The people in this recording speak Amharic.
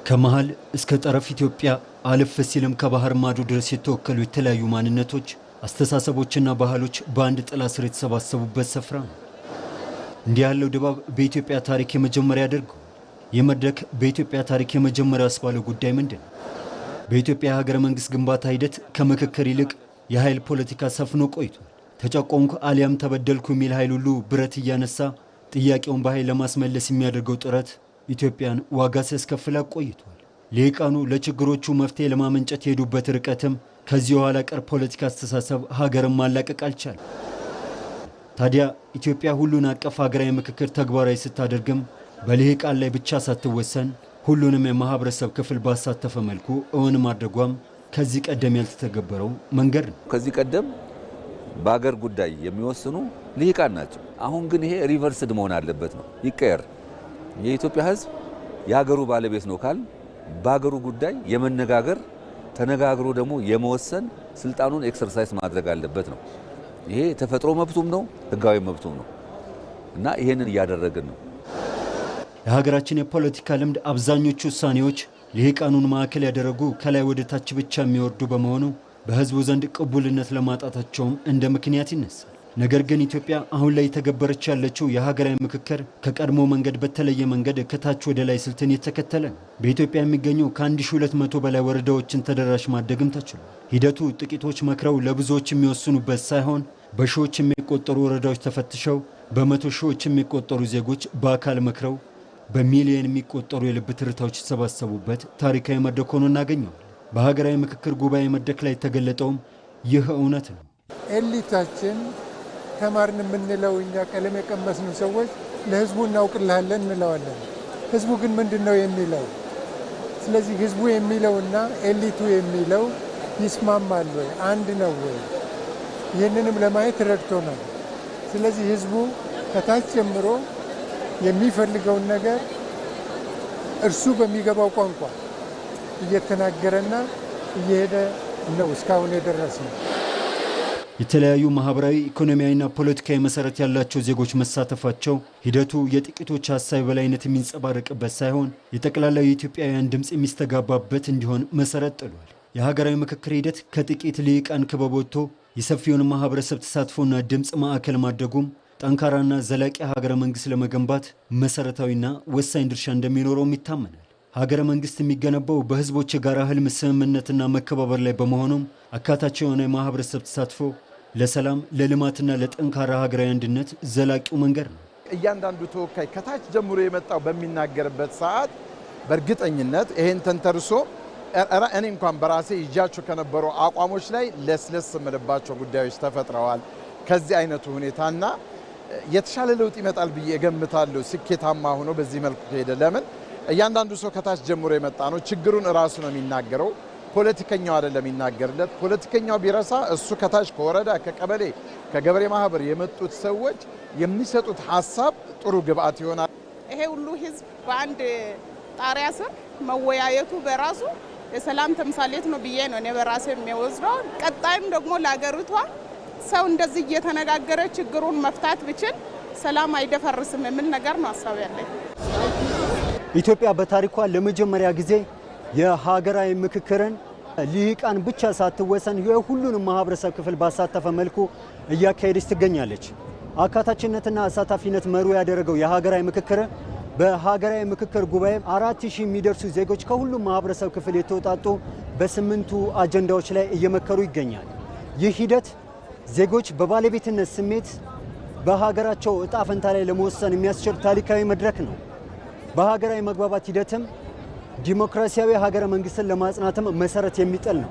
ከመሃል እስከ ጠረፍ ኢትዮጵያ አለፍ ሲልም ከባህር ማዶ ድረስ የተወከሉ የተለያዩ ማንነቶች፣ አስተሳሰቦችና ባህሎች በአንድ ጥላ ስር የተሰባሰቡበት ስፍራ ነው። እንዲህ ያለው ድባብ በኢትዮጵያ ታሪክ የመጀመሪያ ያደርገው። የመድረክ በኢትዮጵያ ታሪክ የመጀመሪያ ያስባለው ጉዳይ ምንድን ነው? በኢትዮጵያ ሀገረ መንግስት ግንባታ ሂደት ከምክክር ይልቅ የኃይል ፖለቲካ ሰፍኖ ቆይቷል። ተጨቆንኩ አሊያም ተበደልኩ የሚል ኃይል ሁሉ ብረት እያነሳ ጥያቄውን በኃይል ለማስመለስ የሚያደርገው ጥረት ኢትዮጵያን ዋጋ ሲያስከፍል ቆይቷል። ሊቃኑ ለችግሮቹ መፍትሄ ለማመንጨት የሄዱበት ርቀትም ከዚህ ኋላ ቀር ፖለቲካ አስተሳሰብ ሀገርን ማላቀቅ አልቻለም። ታዲያ ኢትዮጵያ ሁሉን አቀፍ ሀገራዊ ምክክር ተግባራዊ ስታደርግም በልሂቃን ላይ ብቻ ሳትወሰን ሁሉንም የማህበረሰብ ክፍል ባሳተፈ መልኩ እውን ማድረጓም ከዚህ ቀደም ያልተተገበረው መንገድ ነው። ከዚህ ቀደም በአገር ጉዳይ የሚወስኑ ልሂቃን ናቸው። አሁን ግን ይሄ ሪቨርስድ መሆን አለበት ነው፣ ይቀየር። የኢትዮጵያ ሕዝብ የሀገሩ ባለቤት ነው ካል በሀገሩ ጉዳይ የመነጋገር ተነጋግሮ ደግሞ የመወሰን ስልጣኑን ኤክሰርሳይዝ ማድረግ አለበት ነው። ይሄ ተፈጥሮ መብቱም ነው፣ ህጋዊ መብቱም ነው እና ይሄንን እያደረግን ነው። የሀገራችን የፖለቲካ ልምድ አብዛኞቹ ውሳኔዎች ልሂቃኑን ማዕከል ያደረጉ ከላይ ወደ ታች ብቻ የሚወርዱ በመሆኑ በህዝቡ ዘንድ ቅቡልነት ለማጣታቸውም እንደ ምክንያት ይነሳል። ነገር ግን ኢትዮጵያ አሁን ላይ የተገበረች ያለችው የሀገራዊ ምክክር ከቀድሞ መንገድ በተለየ መንገድ ከታች ወደ ላይ ስልትን የተከተለ ነው። በኢትዮጵያ የሚገኙ ከ1200 በላይ ወረዳዎችን ተደራሽ ማድረግም ተችሏል። ሂደቱ ጥቂቶች መክረው ለብዙዎች የሚወስኑበት ሳይሆን በሺዎች የሚቆጠሩ ወረዳዎች ተፈትሸው በመቶ ሺዎች የሚቆጠሩ ዜጎች በአካል መክረው በሚሊዮን የሚቆጠሩ የልብ ትርታዎች የተሰባሰቡበት ታሪካዊ መድረክ ሆኖ እናገኘዋል። በሀገራዊ ምክክር ጉባኤ መድረክ ላይ የተገለጠውም ይህ እውነት ነው። ኤሊታችን ተማርን የምንለው እኛ ቀለም የቀመስን ሰዎች ለህዝቡ እናውቅልሃለን እንለዋለን። ህዝቡ ግን ምንድን ነው የሚለው? ስለዚህ ህዝቡ የሚለውና ኤሊቱ የሚለው ይስማማል ወይ? አንድ ነው ወይ? ይህንንም ለማየት ረድቶናል። ስለዚህ ህዝቡ ከታች ጀምሮ የሚፈልገውን ነገር እርሱ በሚገባው ቋንቋ እየተናገረና እየሄደ ነው እስካሁን የደረስነው። የተለያዩ ማህበራዊ፣ ኢኮኖሚያዊና ፖለቲካዊ መሰረት ያላቸው ዜጎች መሳተፋቸው ሂደቱ የጥቂቶች ሀሳብ በላይነት የሚንጸባረቅበት ሳይሆን የጠቅላላው የኢትዮጵያውያን ድምፅ የሚስተጋባበት እንዲሆን መሰረት ጥሏል። የሀገራዊ ምክክር ሂደት ከጥቂት ልሂቃን ክበብ ወጥቶ የሰፊውን ማህበረሰብ ተሳትፎና ድምፅ ማዕከል ማድረጉም ጠንካራና ዘላቂ ሀገረ መንግስት ለመገንባት መሰረታዊና ወሳኝ ድርሻ እንደሚኖረውም ይታመናል። ሀገረ መንግስት የሚገነባው በህዝቦች የጋራ ህልም፣ ስምምነትና መከባበር ላይ በመሆኑም አካታች የሆነ የማህበረሰብ ተሳትፎ ለሰላም፣ ለልማትና ለጠንካራ ሀገራዊ አንድነት ዘላቂው መንገድ ነው። እያንዳንዱ ተወካይ ከታች ጀምሮ የመጣው በሚናገርበት ሰዓት በእርግጠኝነት ይሄን ተንተርሶ እኔ እንኳን በራሴ ይጃቸው ከነበሩ አቋሞች ላይ ለስለስ የምልባቸው ጉዳዮች ተፈጥረዋል። ከዚህ አይነቱ ሁኔታና የተሻለ ለውጥ ይመጣል ብዬ እገምታለሁ። ስኬታማ ሆኖ በዚህ መልኩ ከሄደ ለምን እያንዳንዱ ሰው ከታች ጀምሮ የመጣ ነው። ችግሩን እራሱ ነው የሚናገረው፣ ፖለቲከኛው አይደለም የሚናገርለት። ፖለቲከኛው ቢረሳ እሱ ከታች ከወረዳ ከቀበሌ ከገበሬ ማህበር የመጡት ሰዎች የሚሰጡት ሀሳብ ጥሩ ግብአት ይሆናል። ይሄ ሁሉ ህዝብ በአንድ ጣሪያ ስር መወያየቱ በራሱ የሰላም ተምሳሌት ነው ብዬ ነው እኔ በራሴ የሚወስደው። ቀጣይም ደግሞ ለሀገሪቷ ሰው እንደዚህ እየተነጋገረ ችግሩን መፍታት ብችል ሰላም አይደፈርስም የሚል ነገር ነው ሀሳብ ያለኝ። ኢትዮጵያ በታሪኳ ለመጀመሪያ ጊዜ የሀገራዊ ምክክርን ልሂቃን ብቻ ሳትወሰን የሁሉንም ማህበረሰብ ክፍል ባሳተፈ መልኩ እያካሄደች ትገኛለች። አካታችነትና አሳታፊነት መሩ ያደረገው የሀገራዊ ምክክር በሀገራዊ ምክክር ጉባኤ 4000 የሚደርሱ ዜጎች ከሁሉም ማህበረሰብ ክፍል የተውጣጡ በ8ቱ አጀንዳዎች ላይ እየመከሩ ይገኛል። ይህ ሂደት ዜጎች በባለቤትነት ስሜት በሀገራቸው እጣ ፈንታ ላይ ለመወሰን የሚያስችል ታሪካዊ መድረክ ነው። በሀገራዊ መግባባት ሂደትም ዲሞክራሲያዊ ሀገረ መንግስትን ለማጽናትም መሰረት የሚጥል ነው።